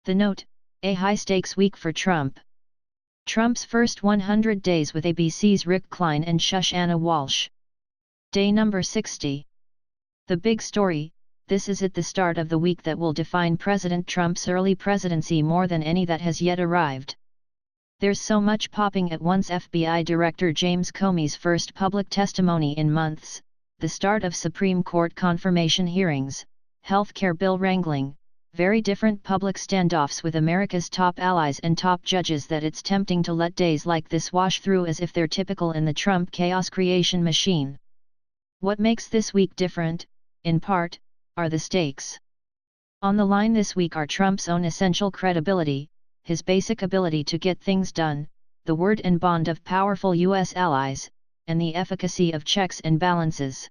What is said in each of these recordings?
The note: a high-stakes week for Trump. Trump's first 100 days with ABC's Rick Klein and Shoshana Walsh. Day number 60. The big story: this is at the start of the week that will define President Trump's early presidency more than any that has yet arrived. There's so much popping at once: FBI Director James Comey's first public testimony in months, the start of Supreme Court confirmation hearings, healthcare bill wrangling, very different public standoffs with America's top allies and top judges that it's tempting to let days like this wash through as if they're typical in the Trump chaos creation machine. What makes this week different, in part, are the stakes. On the line this week are Trump's own essential credibility, his basic ability to get things done, the word and bond of powerful U.S. allies, and the efficacy of checks and balances.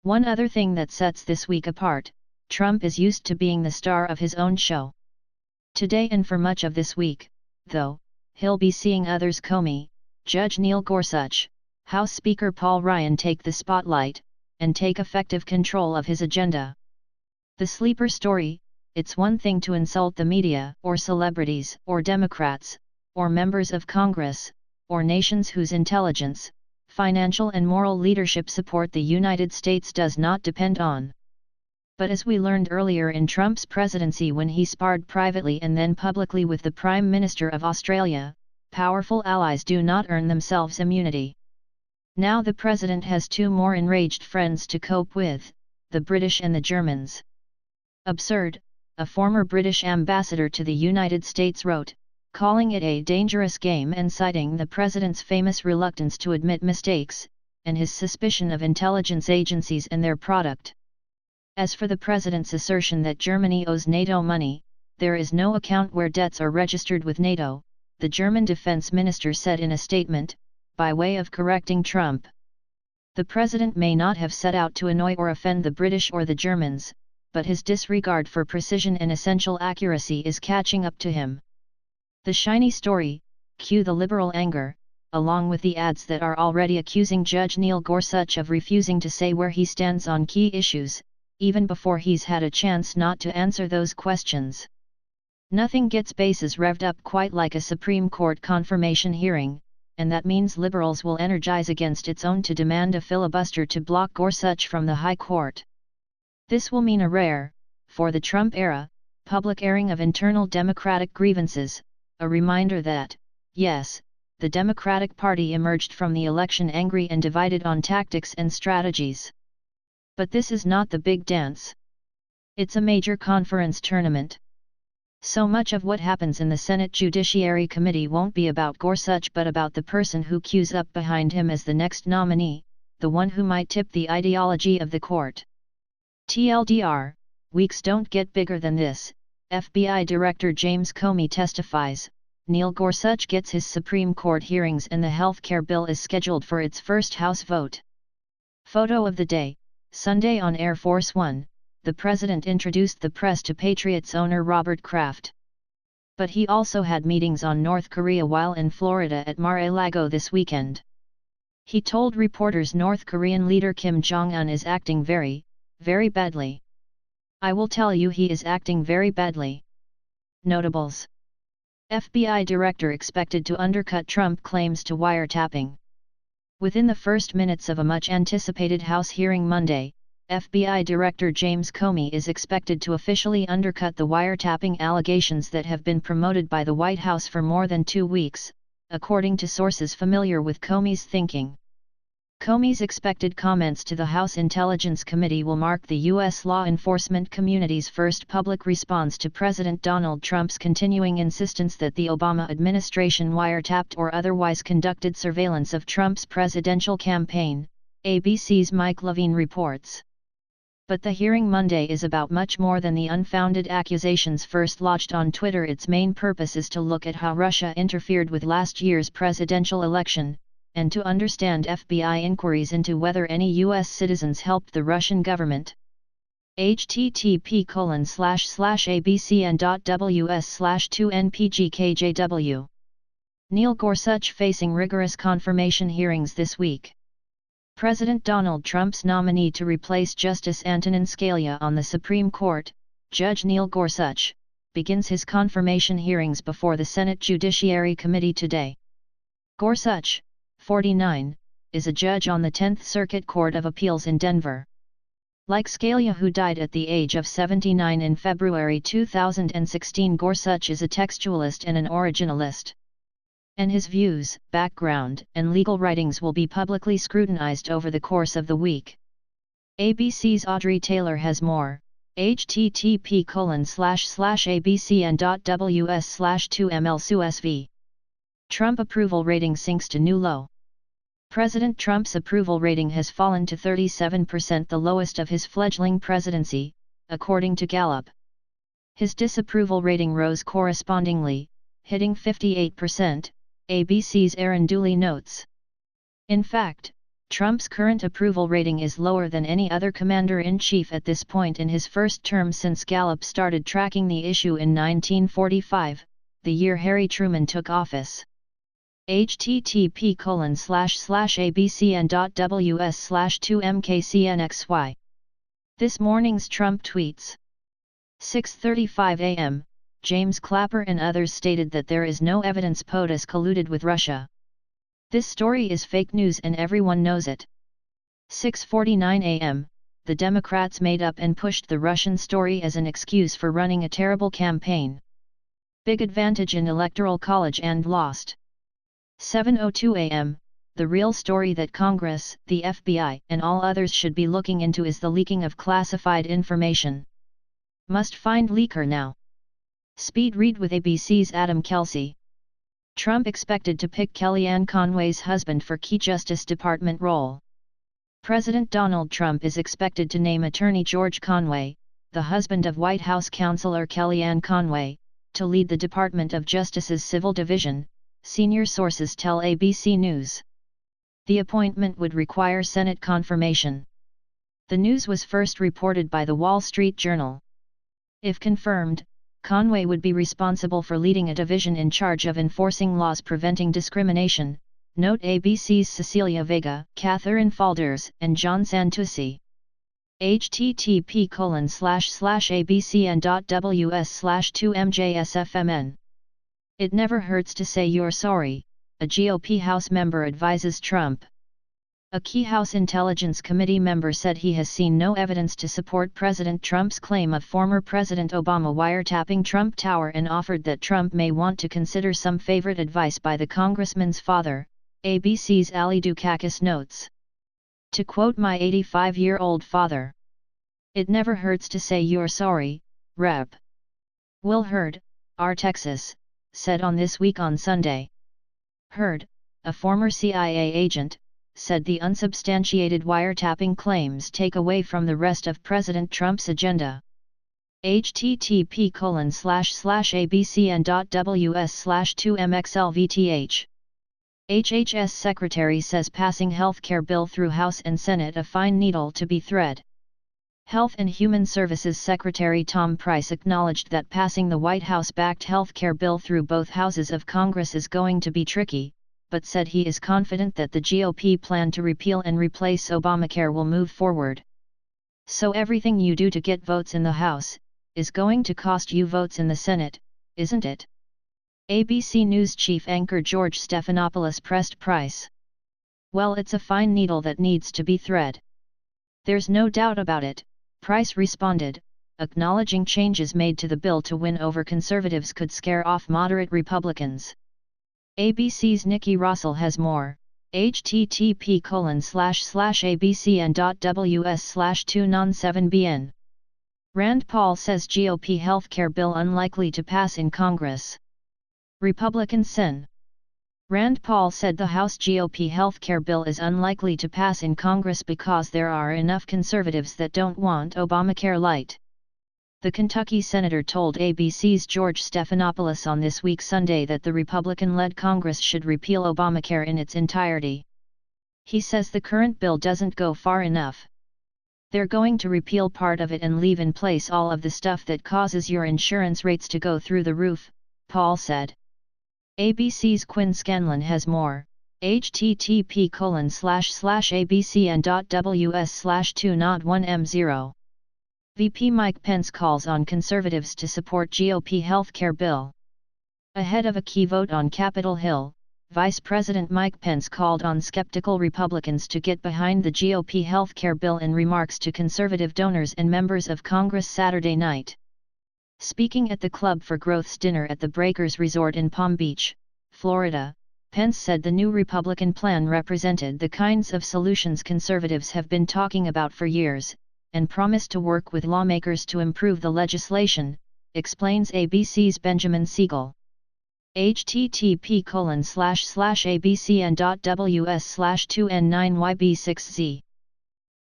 One other thing that sets this week apart: Trump is used to being the star of his own show. Today and for much of this week, though, he'll be seeing others: Comey, Judge Neil Gorsuch, House Speaker Paul Ryan take the spotlight, and take effective control of his agenda. The sleeper story: it's one thing to insult the media, or celebrities, or Democrats, or members of Congress, or nations whose intelligence, financial and moral leadership support the United States does not depend on. But as we learned earlier in Trump's presidency when he sparred privately and then publicly with the Prime Minister of Australia, powerful allies do not earn themselves immunity. Now the president has two more enraged friends to cope with, the British and the Germans. Absurd, a former British ambassador to the United States wrote, calling it a dangerous game and citing the president's famous reluctance to admit mistakes, and his suspicion of intelligence agencies and their product. As for the president's assertion that Germany owes NATO money, there is no account where debts are registered with NATO, the German defense minister said in a statement, by way of correcting Trump. The president may not have set out to annoy or offend the British or the Germans, but his disregard for precision and essential accuracy is catching up to him. The shiny story: cue the liberal anger, along with the ads that are already accusing Judge Neil Gorsuch of refusing to say where he stands on key issues, even before he's had a chance not to answer those questions. Nothing gets bases revved up quite like a Supreme Court confirmation hearing, and that means liberals will energize against its own to demand a filibuster to block Gorsuch from the High Court. This will mean a rare, for the Trump era, public airing of internal Democratic grievances, a reminder that, yes, the Democratic Party emerged from the election angry and divided on tactics and strategies. But this is not the big dance. It's a major conference tournament. So much of what happens in the Senate Judiciary Committee won't be about Gorsuch but about the person who queues up behind him as the next nominee, the one who might tip the ideology of the court. TLDR, weeks don't get bigger than this. FBI Director James Comey testifies, Neil Gorsuch gets his Supreme Court hearings and the healthcare bill is scheduled for its first House vote. Photo of the day: Sunday on Air Force One, the president introduced the press to Patriots owner Robert Kraft. But he also had meetings on North Korea while in Florida at Mar-a-Lago this weekend. He told reporters North Korean leader Kim Jong-un is acting very, very badly. I will tell you he is acting very badly. Notables: FBI director expected to undercut Trump claims to wiretapping. Within the first minutes of a much-anticipated House hearing Monday, FBI Director James Comey is expected to officially undercut the wiretapping allegations that have been promoted by the White House for more than 2 weeks, according to sources familiar with Comey's thinking. Comey's expected comments to the House Intelligence Committee will mark the U.S. law enforcement community's first public response to President Donald Trump's continuing insistence that the Obama administration wiretapped or otherwise conducted surveillance of Trump's presidential campaign, ABC's Mike Levine reports. But the hearing Monday is about much more than the unfounded accusations first lodged on Twitter. Its main purpose is to look at how Russia interfered with last year's presidential election, and to understand FBI inquiries into whether any U.S. citizens helped the Russian government. http://abcn.ws/2npgkjw. Neil Gorsuch facing rigorous confirmation hearings this week. President Donald Trump's nominee to replace Justice Antonin Scalia on the Supreme Court, Judge Neil Gorsuch, begins his confirmation hearings before the Senate Judiciary Committee today. Gorsuch, 49, is a judge on the 10th Circuit Court of Appeals in Denver. Like Scalia, who died at the age of 79 in February 2016, Gorsuch is a textualist and an originalist. And his views, background, and legal writings will be publicly scrutinized over the course of the week. ABC's Audrey Taylor has more. http://abcn.ws/2mlsusv. Trump approval rating sinks to new low. President Trump's approval rating has fallen to 37%, the lowest of his fledgling presidency, according to Gallup. His disapproval rating rose correspondingly, hitting 58%, ABC's Aaron Dooley notes. In fact, Trump's current approval rating is lower than any other commander-in-chief at this point in his first term since Gallup started tracking the issue in 1945, the year Harry Truman took office. http://abcn.ws/2mkcnxy. This morning's Trump tweets. 6:35 a.m., James Clapper and others stated that there is no evidence POTUS colluded with Russia. This story is fake news and everyone knows it. 6:49 a.m., the Democrats made up and pushed the Russian story as an excuse for running a terrible campaign. Big advantage in Electoral College and lost. 7:02 a.m., the real story that Congress, the FBI, and all others should be looking into is the leaking of classified information. Must find leaker now. Speed read with ABC's Adam Kelsey. Trump expected to pick Kellyanne Conway's husband for key Justice Department role. President Donald Trump is expected to name attorney George Conway, the husband of White House counselor Kellyanne Conway, to lead the Department of Justice's Civil Division, senior sources tell ABC News. The appointment would require Senate confirmation. The news was first reported by the Wall Street Journal. If confirmed, Conway would be responsible for leading a division in charge of enforcing laws preventing discrimination, note ABC's Cecilia Vega, Catherine Falders, and John Santucci. http://abcn.ws/2mjsfmn. It never hurts to say you're sorry, a GOP House member advises Trump. A key House Intelligence Committee member said he has seen no evidence to support President Trump's claim of former President Obama wiretapping Trump Tower and offered that Trump may want to consider some favorite advice by the congressman's father, ABC's Ali Dukakis notes. To quote my 85-year-old father, "It never hurts to say you're sorry, Rep. Will Hurd, R. Texas," said on This Week on Sunday. Hurd, a former CIA agent, said the unsubstantiated wiretapping claims take away from the rest of President Trump's agenda. http://abcn.ws/2mxlvth. HHS Secretary says passing healthcare bill through House and Senate a fine needle to be thread. Health and Human Services Secretary Tom Price acknowledged that passing the White House-backed healthcare bill through both houses of Congress is going to be tricky, but said he is confident that the GOP plan to repeal and replace Obamacare will move forward. So everything you do to get votes in the House is going to cost you votes in the Senate, isn't it? ABC News chief anchor George Stephanopoulos pressed Price. Well, it's a fine needle that needs to be thread. There's no doubt about it, Price responded, acknowledging changes made to the bill to win over conservatives could scare off moderate Republicans. ABC's Nikki Russell has more. http://abcn.ws/2non7bn. Rand Paul says GOP healthcare bill unlikely to pass in Congress. Republican Sen. Rand Paul said the House GOP healthcare bill is unlikely to pass in Congress because there are enough conservatives that don't want Obamacare light. The Kentucky senator told ABC's George Stephanopoulos on This Week Sunday that the Republican-led Congress should repeal Obamacare in its entirety. He says the current bill doesn't go far enough. They're going to repeal part of it and leave in place all of the stuff that causes your insurance rates to go through the roof, Paul said. ABC's Quinn Scanlon has more. http://abcn.ws/2nod1m0. VP Mike Pence calls on conservatives to support GOP healthcare bill. Ahead of a key vote on Capitol Hill, Vice President Mike Pence called on skeptical Republicans to get behind the GOP healthcare bill in remarks to conservative donors and members of Congress Saturday night. Speaking at the Club for Growth's dinner at the Breakers Resort in Palm Beach, Florida, Pence said the new Republican plan represented the kinds of solutions conservatives have been talking about for years, and promised to work with lawmakers to improve the legislation, explains ABC's Benjamin Siegel. http://abcn.ws/2n9yb6z.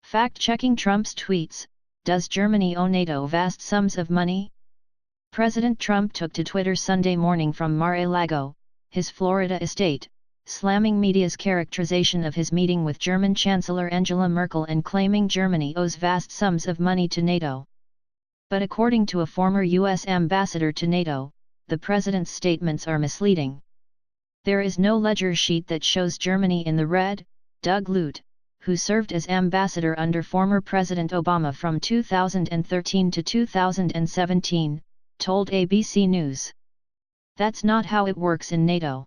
Fact-checking Trump's tweets, does Germany owe NATO vast sums of money? President Trump took to Twitter Sunday morning from Mar-a-Lago, his Florida estate, slamming media's characterization of his meeting with German Chancellor Angela Merkel and claiming Germany owes vast sums of money to NATO. But according to a former U.S. ambassador to NATO, the president's statements are misleading. There is no ledger sheet that shows Germany in the red, Doug Lute, who served as ambassador under former President Obama from 2013 to 2017, told ABC News. That's not how it works in NATO.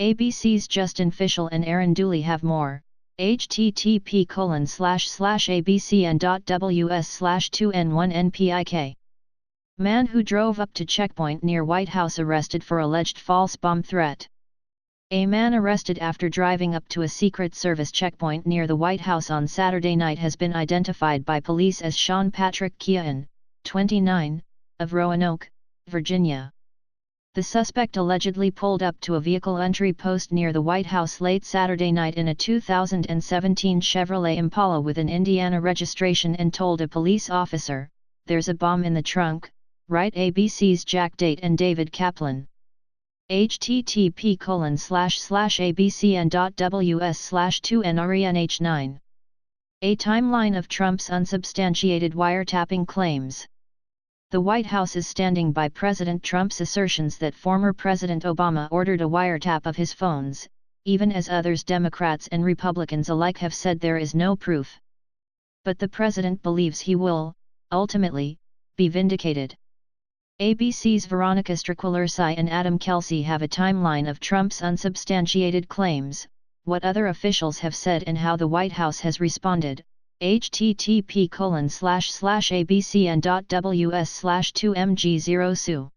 ABC's Justin Fischel and Aaron Dooley have more. http://abcn.ws/2n1npik. Man who drove up to checkpoint near White House arrested for alleged false bomb threat. A man arrested after driving up to a Secret Service checkpoint near the White House on Saturday night has been identified by police as Sean Patrick Keown, 29, of Roanoke, Virginia. The suspect allegedly pulled up to a vehicle entry post near the White House late Saturday night in a 2017 Chevrolet Impala with an Indiana registration and told a police officer, "There's a bomb in the trunk," write ABC's Jack Date and David Kaplan. http://abcn.ws/2nrenh9. A timeline of Trump's unsubstantiated wiretapping claims. The White House is standing by President Trump's assertions that former President Obama ordered a wiretap of his phones, even as others, Democrats and Republicans alike, have said there is no proof. But the president believes he will, ultimately, be vindicated. ABC's Veronica Strickler-Sy and Adam Kelsey have a timeline of Trump's unsubstantiated claims, what other officials have said and how the White House has responded. http://abcn.ws/2mg0su